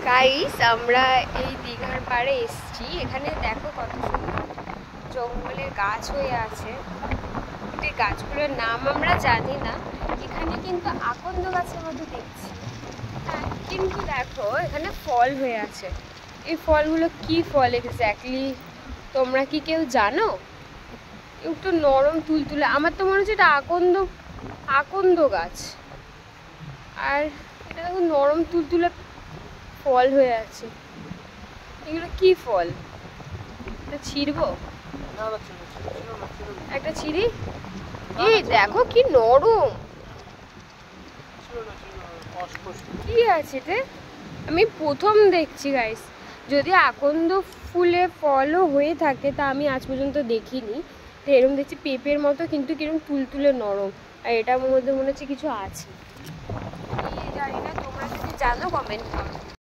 Guys আমরা এই দীঘার পাড়ে এসেছি। এখানে দেখো কত সুন্দর জঙ্গলের গাছ হয়ে আছে। এই গাছগুলোর নাম আমরা জানি না। এখানে কিন্তু আকন্দ গাছের মধ্যে দেখছি, হ্যাঁ, কিন্তু দেখো এখানে ফল হয়ে আছে। এই ফলগুলো কি ফল এক্স্যাক্টলি তোমরা কি কেউ জানো? একটু নরম তুলতুলে, আমার তো মনে হচ্ছে এটা আকন্দ গাছ। আর এটা দেখো নরম তুলতুলে ফল হয়ে আছে। এগুলো কি ফল? এটা ছিঁড়বো? একটা ছিঁড়ি। এই দেখো কি নরম, কি আছে এটা? আমি প্রথম দেখছি গাইস। যদি আকন্দ ফুলে ফলও হয়ে থাকে তা আমি আজ পর্যন্ত দেখিনি। তো এরকম দেখছি পেঁপের মতো, কিন্তু কিরকম তুলতুলে নরম। আর এটার মধ্যে মনে হচ্ছে কিছু আছে, জানি না। তোমরা যদি জানো কমেন্ট করো।